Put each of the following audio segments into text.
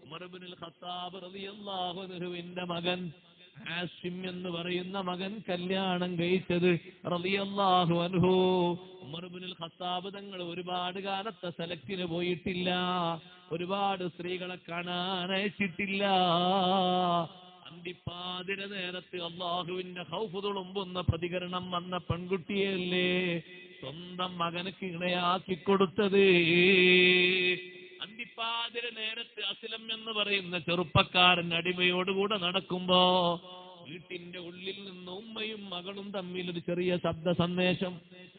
ഉമർ ഇബ്നുൽ Khattab റളിയല്ലാഹു അൻഹുവിന്റെ മകൻ ആസിം എന്ന് പറയുന്ന മകൻ കല്യാണം കഴിച്ചത് റളിയല്ലാഹു അൻഹു. ഉമർ ഇബ്നുൽ ഖത്താബ് തങ്ങൾ ഒരുപാട് കാലത്തെ സെലക്റ്റിന് പോയിട്ടില്ല, ഒരുപാട് സ്ത്രീകളെ കാണാൻ അയച്ചിട്ടില്ല. അന്തിപ്പാതിര നേരത്ത് അള്ളാഹുവിന്റെ ഖൗഫ് തുളുമ്പുന്ന പ്രതികരണം വന്ന പെൺകുട്ടിയല്ലേ സ്വന്തം മകനക്ക് ഇണയാക്കി കൊടുത്തത്. അന്തിപ്പാതിര നേരത്ത് അസ്ലം എന്ന് പറയുന്ന ചെറുപ്പക്കാരൻ അടിമയോടുകൂടെ നടക്കുമ്പോ വീട്ടിന്റെ ഉള്ളിൽ നിന്ന് ഉമ്മയും മകളും തമ്മിൽ ഒരു ചെറിയ ശബ്ദ സന്ദേശം.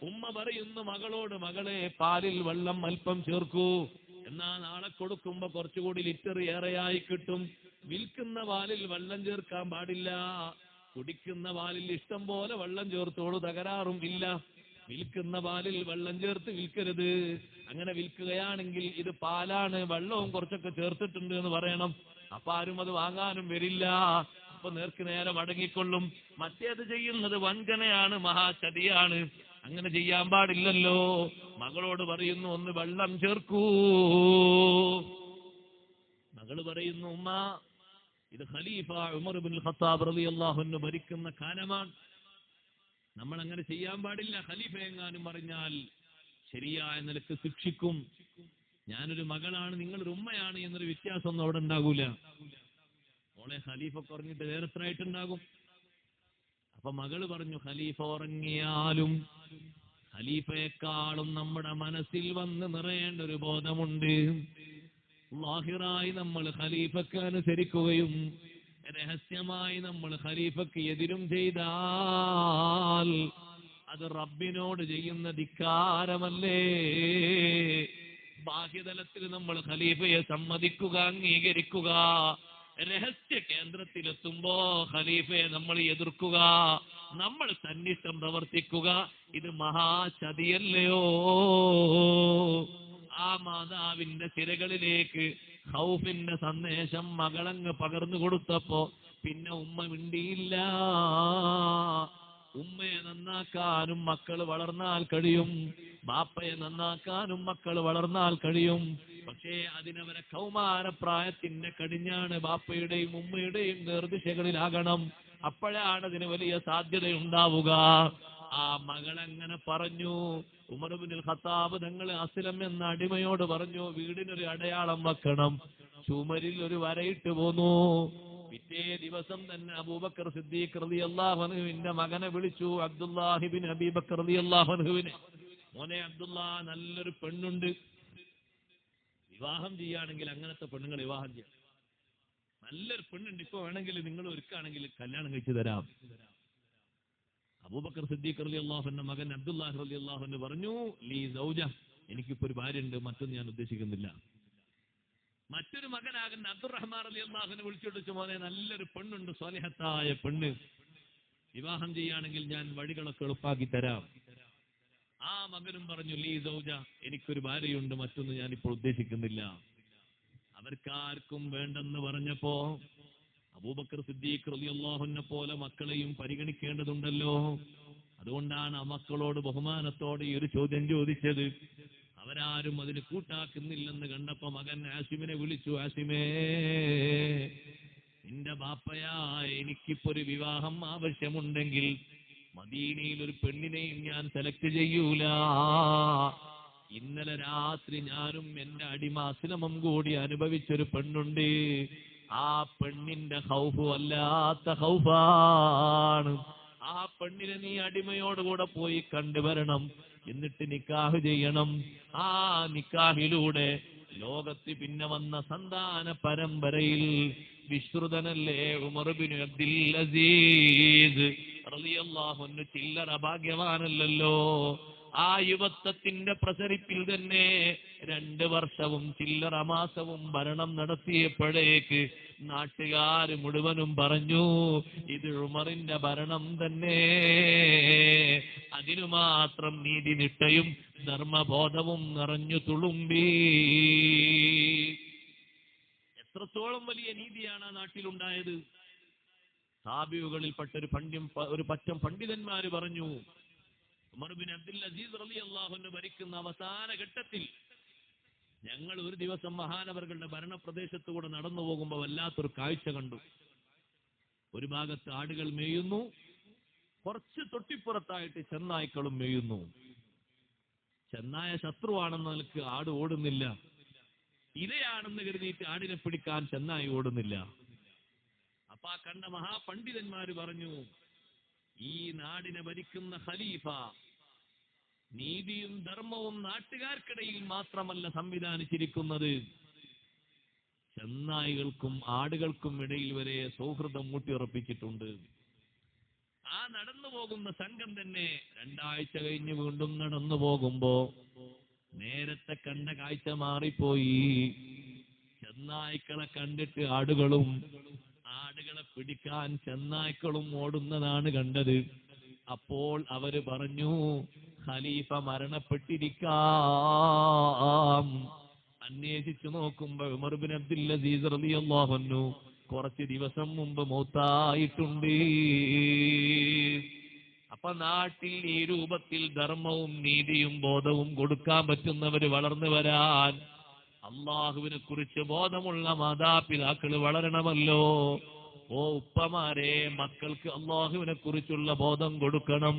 ഉമ്മ പറയുന്നു മകളോട്, മകളെ പാലിൽ വെള്ളം അല്പം ചേർക്കൂ, എന്നാ നാളെ കൊടുക്കുമ്പോ കുറച്ചുകൂടി ലിറ്റർ ഏറെയായി കിട്ടും. വിൽക്കുന്ന പാലിൽ വെള്ളം ചേർക്കാൻ പാടില്ല, കുടിക്കുന്ന പാലിൽ ഇഷ്ടം പോലെ വെള്ളം ചേർത്തോളൂ, തകരാറും ഇല്ല. വിൽക്കുന്ന പാലിൽ വെള്ളം ചേർത്ത് വിൽക്കരുത്, അങ്ങനെ വിൽക്കുകയാണെങ്കിൽ ഇത് പാലാണ്, വെള്ളവും കുറച്ചൊക്കെ ചേർത്തിട്ടുണ്ട് എന്ന് പറയണം. അപ്പൊ ആരും അത് വാങ്ങാനും വരില്ല, അപ്പൊ നേർക്ക് നേരെ മടങ്ങിക്കൊള്ളും. മറ്റേത് ചെയ്യുന്നത് വഞ്ചനയാണ്, മഹാചതിയാണ്, അങ്ങനെ ചെയ്യാൻ പാടില്ലല്ലോ. മകളോട് പറയുന്നു ഒന്ന് വെള്ളം ചേർക്കൂ. മകള് പറയുന്നു ഉമ്മ, ഇത് ഖലീഫ ഉമർ ഇബ്നുൽ ഖത്താബ് റളിയല്ലാഹു അൻഹു ഭരിക്കുന്ന കാലമാണ്, നമ്മൾ അങ്ങനെ ചെയ്യാൻ പാടില്ല. ഖലീഫ എങ്ങാനും പറഞ്ഞാൽ ശരിയായ നിലക്ക് ശിക്ഷിക്കും. ഞാനൊരു മകളാണ്, നിങ്ങളൊരു ഉമ്മയാണ് എന്നൊരു വ്യത്യാസമൊന്നും അവിടെ ഉണ്ടാകൂല. മോളെ ഖലീഫ കുറഞ്ഞിട്ട് വേറെ എത്ര ആയിട്ടുണ്ടാകും? അപ്പൊ മകള് പറഞ്ഞു, ഖലീഫ ഉറങ്ങിയാലും ഖലീഫയെക്കാളും നമ്മുടെ മനസ്സിൽ വന്ന് നിറയേണ്ട ഒരു ബോധമുണ്ട്. ലാഹിറായി നമ്മൾ ഖലീഫക്ക് അനുസരിക്കുകയും രഹസ്യമായി നമ്മൾ ഖലീഫക്ക് എതിരും ചെയ്താൽ അത് റബ്ബിനോട് ചെയ്യുന്ന ധിക്കാരമല്ലേ. ബാഹ്യതലത്തിൽ നമ്മൾ ഖലീഫയെ സമ്മതിക്കുക, അംഗീകരിക്കുക, രഹസ്യ കേന്ദ്രത്തിലെത്തുമ്പോ ഖലീഫയെ നമ്മൾ എതിർക്കുക, നമ്മൾ സന്നിഷ്ടം പ്രവർത്തിക്കുക, ഇത് മഹാചതിയല്ലയോ. ആ മാതാവിന്റെ സിരകളിലേക്ക് ഖൗഫിന്റെ സന്ദേശം മകളങ്ങ് പകർന്നു കൊടുത്തപ്പോ പിന്നെ ഉമ്മ മിണ്ടിയില്ല. ഉമ്മയെ നന്നാക്കാനും മക്കൾ വളർന്നാൽ കഴിയും, ബാപ്പയെ നന്നാക്കാനും മക്കൾ വളർന്നാൽ കഴിയും. പക്ഷേ അതിനവരെ കൗമാരപ്രായത്തിന്റെ കടിഞ്ഞാണ് ബാപ്പയുടെയും ഉമ്മയുടെയും നേർദിശകളിലാകണം. അപ്പോഴാണ് അതിന് വലിയ സാധ്യതയുണ്ടാവുക. ആ മകളെങ്ങനെ പറഞ്ഞു. ഉമർ ഇബ്നുൽ ഖത്താബ് തങ്ങൾ അസ്ലം എന്ന അടിമയോട് പറഞ്ഞു, വീടിനൊരു അടയാളം വെക്കണം. ചുമരിൽ ഒരു വരയിട്ട് പോന്നു. പിറ്റേ ദിവസം തന്നെ അബൂബക്കർ സിദ്ദീഖ് റളിയല്ലാഹു അൻഹുവിന്റെ മകനെ വിളിച്ചു, അബ്ദുല്ലാഹി ഇബ്നു അബീ ബക്കർ റളിയല്ലാഹു അൻഹുവിനെ. മോനെ അബ്ദുല്ലാ, നല്ലൊരു പെണ്ണുണ്ട്, വിവാഹം ചെയ്യുകയാണെങ്കിൽ അങ്ങനത്തെ പെണ്ണുങ്ങൾ വിവാഹം ചെയ്യാം. നല്ലൊരു പെണ്ണുണ്ട്, ഇപ്പൊ വേണമെങ്കിൽ നിങ്ങൾ ഒരുക്കാണെങ്കിൽ കല്യാണം കഴിച്ചു തരാം. അബൂബക്കർ സിദ്ദീഖ് റളിയല്ലാഹു അൻഹു മകൻ അബ്ദുല്ലാഹി റളിയല്ലാഹു അൻഹു പറഞ്ഞു, ലീ സൗജ, എനിക്കിപ്പോ ഒരു ഭാര്യ ഉണ്ട്, മറ്റൊന്നും ഞാൻ ഉദ്ദേശിക്കുന്നില്ല. മറ്റൊരു മകനാകുന്ന അബ്ദുറഹ്മാൻ റളിയല്ലാഹു അൻഹു വിളിച്ചോടിച്ചു, മോനെ നല്ലൊരു പെണ്ണുണ്ട്, സ്വാലിഹത്തായ പെണ്ണ്, വിവാഹം ചെയ്യുകയാണെങ്കിൽ ഞാൻ വഴികളൊക്കെ എളുപ്പാക്കി തരാം. ആ മകനും പറഞ്ഞു, ലീ സൗജ, എനിക്കൊരു ഭാര്യയുണ്ട്, മറ്റൊന്നും ഞാനിപ്പോൾ ഉദ്ദേശിക്കുന്നില്ല. അവർക്കാർക്കും വേണ്ടെന്ന് പറഞ്ഞപ്പോ അബൂബക്കർ സിദ്ദീഖ് റളിയല്ലാഹു അൻഹു പോലെ മക്കളെയും പരിഗണിക്കേണ്ടതുണ്ടല്ലോ. അതുകൊണ്ടാണ് ആ മക്കളോട് ബഹുമാനത്തോടെ ഈ ഒരു ചോദ്യം ചോദിച്ചത്. അവരാരും അതിന് കൂട്ടാക്കുന്നില്ലെന്ന് കണ്ടപ്പോ മകൻ ആസിമിനെ വിളിച്ചു, ആസിമേ, നിന്റെ ബാപ്പയായ എനിക്കിപ്പോ ഒരു വിവാഹം ആവശ്യമുണ്ടെങ്കിൽ മദീനയിൽ ഒരു പെണ്ണിനെയും ഞാൻ സെലക്ട് ചെയ്യൂല. ഇന്നലെ രാത്രി ഞാനും എന്റെ അടിമ അസ്ലമും കൂടി അനുഭവിച്ചൊരു പെണ്ണുണ്ട്. ആ പെണ്ണിന്റെ ഖൗഫ് വല്ലാത്ത ഖൗഫാണ്. ആ പെണ്ണിനെ നീ അടിമയോടുകൂടെ പോയി കണ്ടുവരണം, എന്നിട്ട് നിക്കാഹ് ചെയ്യണം. ആ നിക്കാഹിലൂടെ ലോകത്ത് പിന്നെ വന്ന സന്താന പരമ്പരയിൽ വിശ്രുതനല്ലേ ഉമർ ഇബ്നു അബ്ദുൽ അസീസ് റളിയല്ലാഹു അൻഹു ചില്ലറ ഭാഗ്യവാനല്ലല്ലോ. ആ യുവത്വത്തിന്റെ പ്രസരിപ്പിൽ തന്നെ 2 വർഷവും ചില്ലറ മാസവും ഭരണം നടത്തിയപ്പോഴേക്ക് നാട്ടുകാർ മുഴുവനും പറഞ്ഞു, ഇത് ഉമറിന്റെ ഭരണം തന്നെ. അതിനു മാത്രം നീതിനിഷ്ഠയും ധർമ്മബോധവും നിറഞ്ഞു തുളുമ്പി. എത്രത്തോളം വലിയ നീതിയാണ് ആ നാട്ടിലുണ്ടായത്. താബിഉകളിൽപ്പെട്ട ഒരു പറ്റം പണ്ഡിതന്മാര് പറഞ്ഞു, ഉമർ ബിൻ അബ്ദുൽ അസീസ് റളിയല്ലാഹു അൻഹു ഭരിക്കുന്ന അവസാന ഘട്ടത്തിൽ ഞങ്ങൾ ഒരു ദിവസം മഹാനവറുകളുടെ ഭരണപ്രദേശത്തുകൂടെ നടന്നു പോകുമ്പോൾ വല്ലാത്തൊരു കാഴ്ച കണ്ടു. ഒരു ഭാഗത്ത് ആടുകൾ മേയുന്നു, കുറച്ച് തൊട്ടിപ്പുറത്തായിട്ട് ചെന്നായ്ക്കളും മേയുന്നു. ചെന്നായ ശത്രുവാണെന്ന് നിലക്ക് ആട് ഓടുന്നില്ല, ഇരയാണെന്ന് കരുതിയിട്ട് ആടിനെ പിടിക്കാൻ ചെന്നായി ഓടുന്നില്ല. അപ്പൊ ആ കണ്ട മഹാപണ്ഡിതന്മാര് പറഞ്ഞു, ഈ നാടിനെ ഭരിക്കുന്ന ഖലീഫ നീതിയും ധർമ്മവും നാട്ടുകാർക്കിടയിൽ മാത്രമല്ല സംവിധാനിച്ചിരിക്കുന്നത്, ചെന്നായികൾക്കും ആടുകൾക്കും ഇടയിൽ വരെ സൗഹൃദം ഊട്ടിയുറപ്പിച്ചിട്ടുണ്ട്. ആ നടന്നു പോകുന്ന സംഘം തന്നെ 2 ആഴ്ച കഴിഞ്ഞ് വീണ്ടും നടന്നു പോകുമ്പോ നേരത്തെ കണ്ട കാഴ്ച മാറിപ്പോയി. ചെന്നായ്ക്കളെ കണ്ടിട്ട് ആടുകളും ആടുകളെ പിടിക്കാൻ ചെന്നായ്ക്കളും ഓടുന്നതാണ് കണ്ടത്. അപ്പോൾ അവര് പറഞ്ഞു, ഖലീഫ മരണപ്പെട്ടിരിക്കാം. അന്വേഷിച്ചു നോക്കുമ്പോ ഉമർ ബിൻ അബ്ദുൽ അസീസ് റളിയല്ലാഹു അൻഹു കുറച്ച് ദിവസം മുമ്പ് മൗത്തായിട്ടുണ്ട്. അപ്പൊ നാട്ടിൽ ഈ രൂപത്തിൽ ധർമ്മവും നീതിയും ബോധവും കൊടുക്കാൻ പറ്റുന്നവര് വളർന്നു വരാൻ അള്ളാഹുവിനെ കുറിച്ച് ബോധമുള്ള മാതാപിതാക്കൾ വളരണമല്ലോ. ഓ ഉപ്പമാരെ, മക്കൾക്ക് അള്ളാഹുവിനെ കുറിച്ചുള്ള ബോധം കൊടുക്കണം.